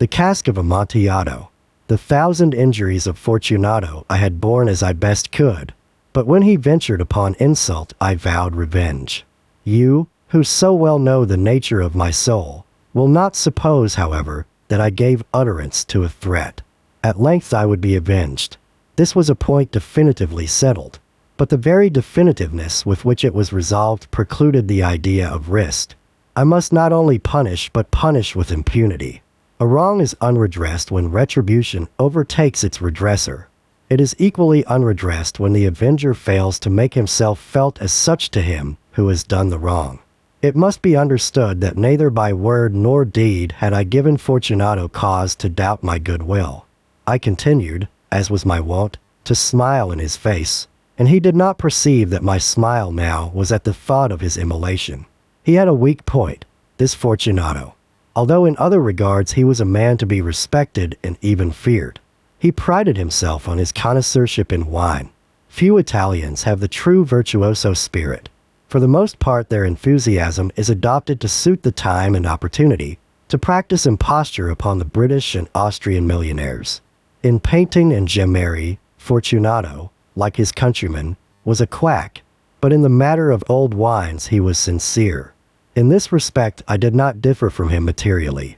The cask of Amontillado. The 1,000 injuries of Fortunato I had borne as I best could, but when he ventured upon insult I vowed revenge. You, who so well know the nature of my soul, will not suppose, however, that I gave utterance to a threat. At length I would be avenged. This was a point definitively settled, but the very definitiveness with which it was resolved precluded the idea of risk. I must not only punish but punish with impunity. A wrong is unredressed when retribution overtakes its redresser. It is equally unredressed when the avenger fails to make himself felt as such to him who has done the wrong. It must be understood that neither by word nor deed had I given Fortunato cause to doubt my goodwill. I continued, as was my wont, to smile in his face, and he did not perceive that my smile now was at the thought of his immolation. He had a weak point, this Fortunato. Although in other regards he was a man to be respected and even feared. He prided himself on his connoisseurship in wine. Few Italians have the true virtuoso spirit. For the most part their enthusiasm is adopted to suit the time and opportunity, to practice imposture upon the British and Austrian millionaires. In painting and gemmerie, Fortunato, like his countrymen, was a quack, but in the matter of old wines he was sincere. In this respect I did not differ from him materially.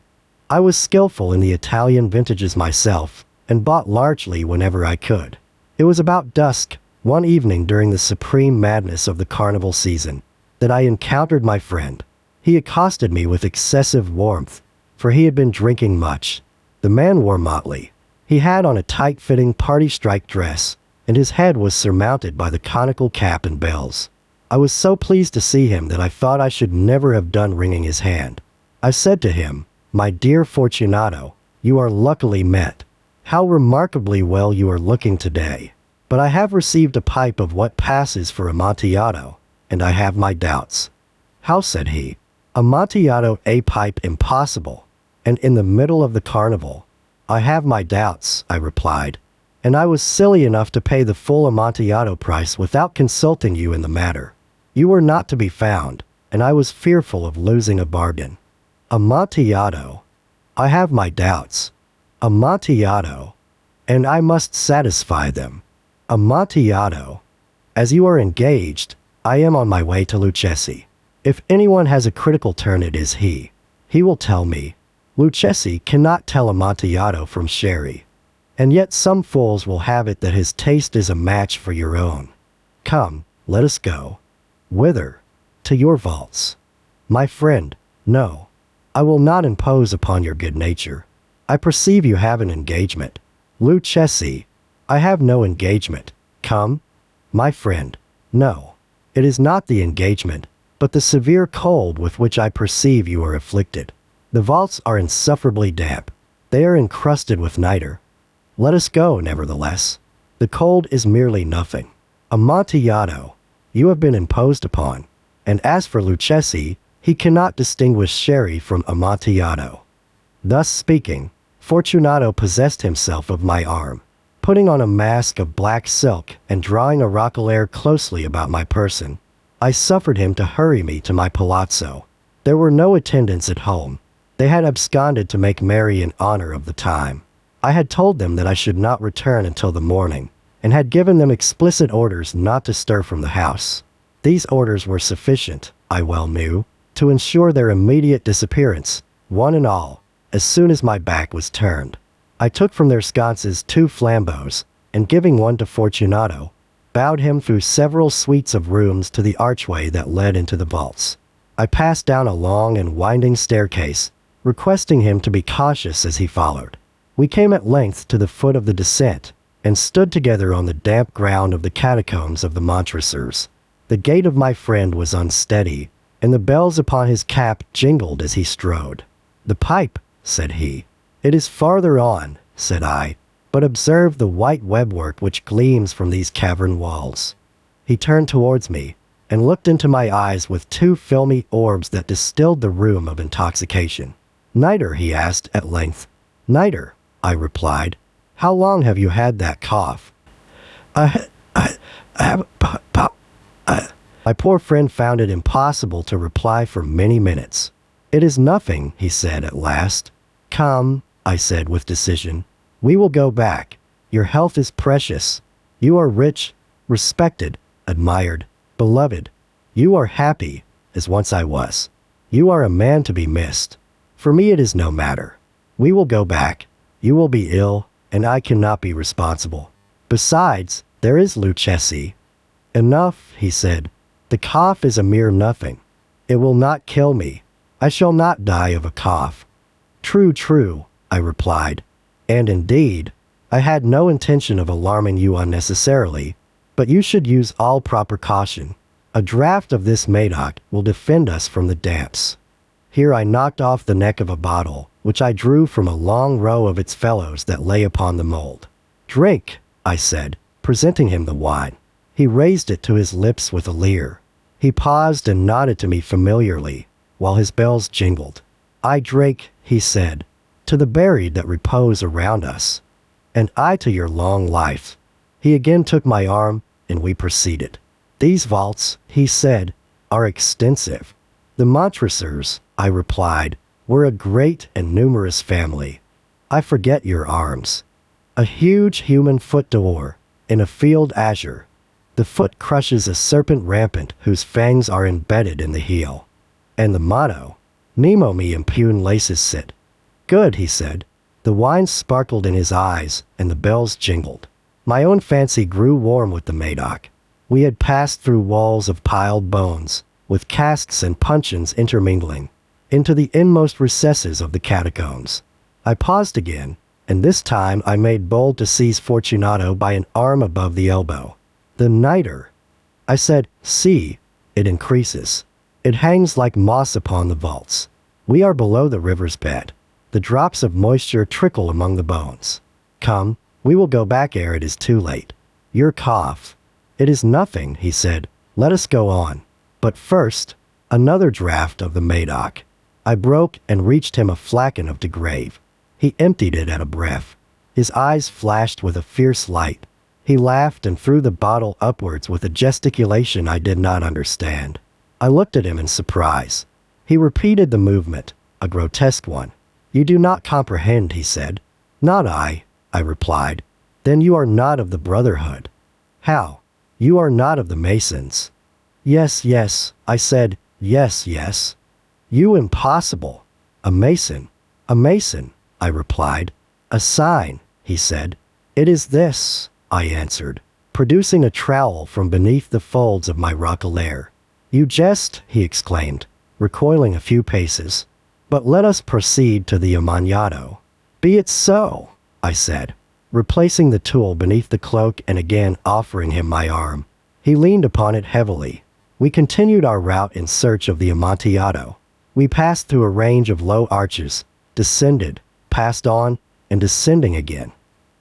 I was skillful in the Italian vintages myself, and bought largely whenever I could. It was about dusk, one evening during the supreme madness of the carnival season, that I encountered my friend. He accosted me with excessive warmth, for he had been drinking much. The man wore motley. He had on a tight-fitting party-striped dress, and his head was surmounted by the conical cap and bells. I was so pleased to see him that I thought I should never have done wringing his hand. I said to him, "My dear Fortunato, you are luckily met. How remarkably well you are looking today. But I have received a pipe of what passes for Amontillado, and I have my doubts." "How?" said he. "Amontillado a pipe impossible, and in the middle of the carnival." "I have my doubts," I replied, "and I was silly enough to pay the full Amontillado price without consulting you in the matter. You were not to be found, and I was fearful of losing a bargain." "Amontillado. I have my doubts. Amontillado. And I must satisfy them. Amontillado. As you are engaged, I am on my way to Lucchesi. If anyone has a critical turn it is he. He will tell me. Lucchesi cannot tell Amontillado from sherry. And yet some fools will have it that his taste is a match for your own. Come, let us go." "Whither?" "To your vaults." "My friend, no. I will not impose upon your good nature. I perceive you have an engagement." "Lucchesi." "I have no engagement. Come." "My friend, no. It is not the engagement, but the severe cold with which I perceive you are afflicted. The vaults are insufferably damp. They are encrusted with nitre. Let us go, nevertheless. The cold is merely nothing. Amontillado, you have been imposed upon. And as for Lucchesi, he cannot distinguish sherry from Amontillado." Thus speaking, Fortunato possessed himself of my arm, putting on a mask of black silk and drawing a roquelaire closely about my person. I suffered him to hurry me to my palazzo. There were no attendants at home. They had absconded to make merry in honor of the time. I had told them that I should not return until the morning, and had given them explicit orders not to stir from the house. These orders were sufficient, I well knew, to ensure their immediate disappearance, one and all, as soon as my back was turned. I took from their sconces 2 flambeaux, and giving one to Fortunato, bowed him through several suites of rooms to the archway that led into the vaults. I passed down a long and winding staircase, requesting him to be cautious as he followed. We came at length to the foot of the descent, and stood together on the damp ground of the catacombs of the Montresors. The gait of my friend was unsteady, and the bells upon his cap jingled as he strode. "The pipe," said he. "It is farther on," said I, "but observe the white webwork which gleams from these cavern walls." He turned towards me, and looked into my eyes with 2 filmy orbs that distilled the rheum of intoxication. "Nitre?" he asked at length. "Nitre," I replied. "How long have you had that cough?" I have My poor friend found it impossible to reply for many minutes. "It is nothing," he said at last. "Come, I said with decision. We will go back. Your health is precious. You are rich, respected, admired, beloved. You are happy, as once I was. You are a man to be missed. For me it is no matter. We will go back. You will be ill, and I cannot be responsible. Besides, there is Lucchesi. Enough, he said. The cough is a mere nothing. It will not kill me. I shall not die of a cough. True, I replied. And indeed, I had no intention of alarming you unnecessarily, but you should use all proper caution. A draught of this Medoc will defend us from the damps. Here I knocked off the neck of a bottle, which I drew from a long row of its fellows that lay upon the mold. Drink, I said, presenting him the wine. He raised it to his lips with a leer. He paused and nodded to me familiarly, while his bells jingled. I drink, he said, to the buried that repose around us. And I to your long life. He again took my arm, and we proceeded. These vaults, he said, are extensive. The Montresors, I replied, were a great and numerous family. I forget your arms. A huge human foot d'or, in a field azure. The foot crushes a serpent rampant whose fangs are embedded in the heel. And the motto, Nemo me impune laces sit. Good, he said. The wine sparkled in his eyes, and the bells jingled. My own fancy grew warm with the Medoc. We had passed through walls of piled bones, with casks and puncheons intermingling, into the inmost recesses of the catacombs. I paused again, and this time I made bold to seize Fortunato by an arm above the elbow. The nitre, I said, see, it increases. It hangs like moss upon the vaults. We are below the river's bed. The drops of moisture trickle among the bones. Come, we will go back ere it is too late. Your cough. It is nothing, he said. Let us go on. But first, another draught of the Medoc. I broke and reached him a flagon of de Grave. He emptied it at a breath. His eyes flashed with a fierce light. He laughed and threw the bottle upwards with a gesticulation I did not understand. I looked at him in surprise. He repeated the movement, a grotesque one. You do not comprehend, he said. Not I replied. Then you are not of the Brotherhood. How? You are not of the Masons. Yes, I said, yes. You impossible. A Mason, I replied. A sign, he said. It is this, I answered, producing a trowel from beneath the folds of my roquelaire. You jest, he exclaimed, recoiling a few paces. But let us proceed to the Amontillado. Be it so, I said, replacing the tool beneath the cloak and again offering him my arm. He leaned upon it heavily. We continued our route in search of the Amontillado. We passed through a range of low arches, descended, passed on, and descending again.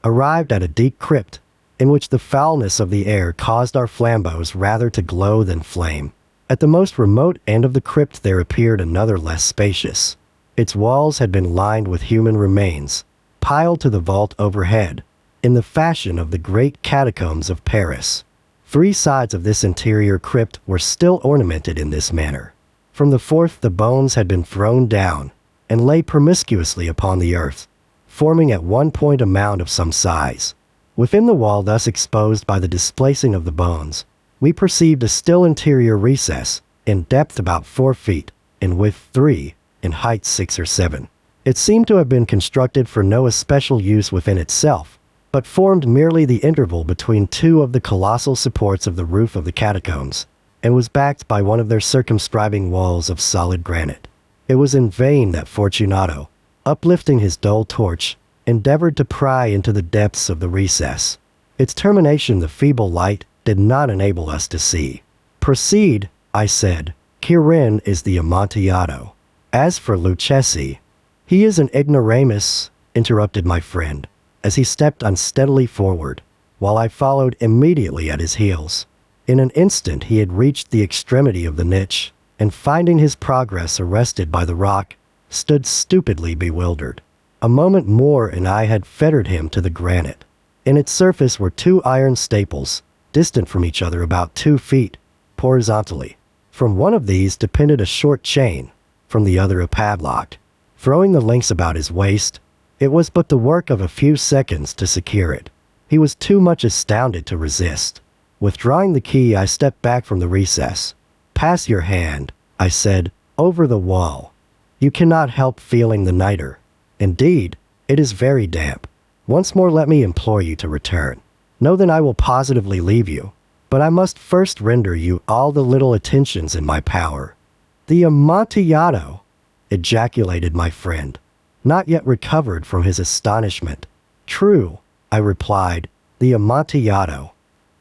Arrived at a deep crypt, in which the foulness of the air caused our flambeaux rather to glow than flame. At the most remote end of the crypt there appeared another less spacious. Its walls had been lined with human remains, piled to the vault overhead, in the fashion of the great catacombs of Paris. 3 sides of this interior crypt were still ornamented in this manner. From the fourth the bones had been thrown down, and lay promiscuously upon the earth, forming at one point a mound of some size. Within the wall thus exposed by the displacing of the bones, we perceived a still interior recess, in depth about 4 feet, in width 3, in height 6 or 7. It seemed to have been constructed for no especial use within itself, but formed merely the interval between 2 of the colossal supports of the roof of the catacombs, and was backed by one of their circumscribing walls of solid granite. It was in vain that Fortunato, uplifting his dull torch, endeavored to pry into the depths of the recess. Its termination the feeble light did not enable us to see. Proceed, I said. Herein is the Amontillado. As for Lucchesi, he is an ignoramus, interrupted my friend, as he stepped unsteadily forward, while I followed immediately at his heels. In an instant he had reached the extremity of the niche, and finding his progress arrested by the rock, stood stupidly bewildered. A moment more and I had fettered him to the granite. In its surface were 2 iron staples, distant from each other about 2 feet, horizontally. From one of these depended a short chain, from the other a padlock. Throwing the links about his waist, It was but the work of a few seconds to secure it. He was too much astounded to resist. Withdrawing the key, I stepped back from the recess. "Pass your hand," I said, "over the wall. You cannot help feeling the niter. Indeed, it is very damp. Once more let me implore you to return. Know that I will positively leave you, but I must first render you all the little attentions in my power." "The Amontillado!" ejaculated my friend, not yet recovered from his astonishment. "True," I replied, "the Amontillado."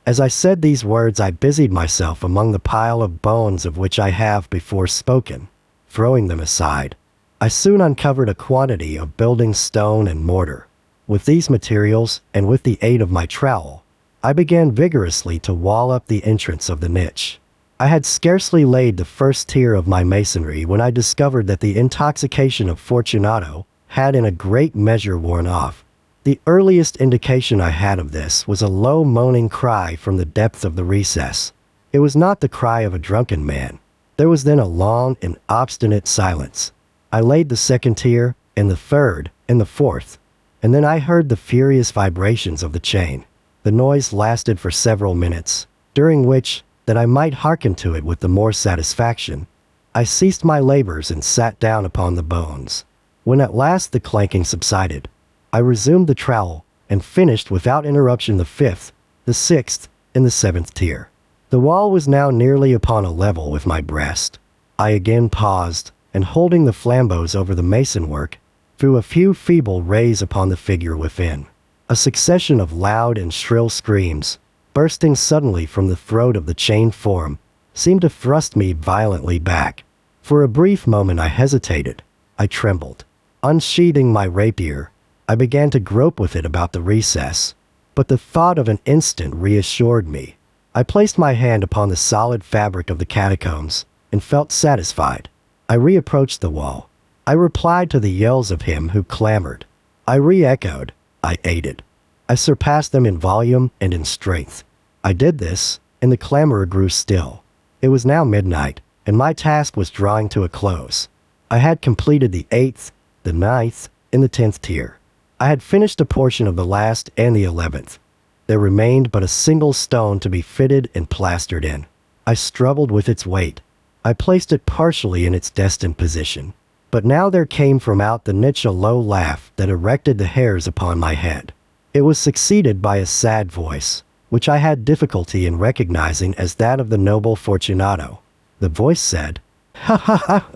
As I said these words, I busied myself among the pile of bones of which I have before spoken. Throwing them aside, I soon uncovered a quantity of building stone and mortar. With these materials, and with the aid of my trowel, I began vigorously to wall up the entrance of the niche. I had scarcely laid the first tier of my masonry when I discovered that the intoxication of Fortunato had in a great measure worn off. The earliest indication I had of this was a low moaning cry from the depth of the recess. It was not the cry of a drunken man. There was then a long and obstinate silence. I laid the second tier, and the third, and the fourth, and then I heard the furious vibrations of the chain. The noise lasted for several minutes, during which, that I might hearken to it with the more satisfaction, I ceased my labors and sat down upon the bones. When at last the clanking subsided, I resumed the trowel and finished without interruption the fifth, the sixth, and the seventh tier. The wall was now nearly upon a level with my breast. I again paused, and holding the flambeaux over the mason work, threw a few feeble rays upon the figure within. A succession of loud and shrill screams, bursting suddenly from the throat of the chained form, seemed to thrust me violently back. For a brief moment I hesitated. I trembled. Unsheathing my rapier, I began to grope with it about the recess, but the thought of an instant reassured me. I placed my hand upon the solid fabric of the catacombs and felt satisfied. I reapproached the wall. I replied to the yells of him who clamored. I re-echoed. I aided. I surpassed them in volume and in strength. I did this, and the clamor grew still. It was now midnight, and my task was drawing to a close. I had completed the 8th, the 9th, and the 10th tier. I had finished a portion of the last and the 11th. There remained but a single stone to be fitted and plastered in. I struggled with its weight. I placed it partially in its destined position. But now there came from out the niche a low laugh that erected the hairs upon my head. It was succeeded by a sad voice, which I had difficulty in recognizing as that of the noble Fortunato. The voice said, "Ha ha ha!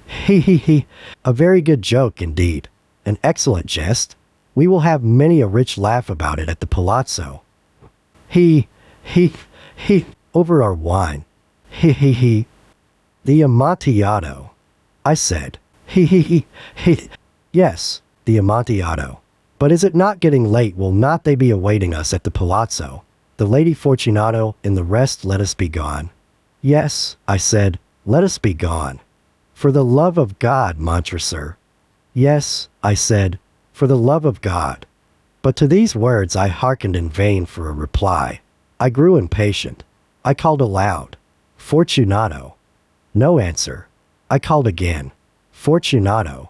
He! A very good joke indeed. An excellent jest. We will have many a rich laugh about it at the palazzo. He! Over our wine. He! The Amontillado," I said. He. Yes, the Amontillado. But is it not getting late? Will not they be awaiting us at the palazzo? The Lady Fortunato and the rest, let us be gone. Yes, I said, let us be gone. For the love of God, Montresor. Yes, I said, for the love of God. But to these words I hearkened in vain for a reply. I grew impatient. I called aloud, "Fortunato." No answer. I called again, "Fortunato."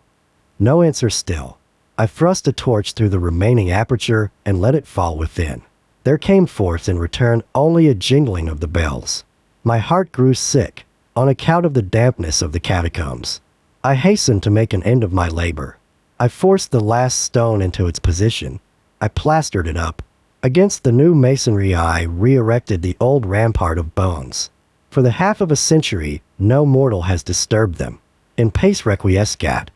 No answer still. I thrust a torch through the remaining aperture and let it fall within. There came forth in return only a jingling of the bells. My heart grew sick, on account of the dampness of the catacombs. I hastened to make an end of my labor. I forced the last stone into its position. I plastered it up. Against the new masonry I re-erected the old rampart of bones. For the half of a century, no mortal has disturbed them. In pace requiescat,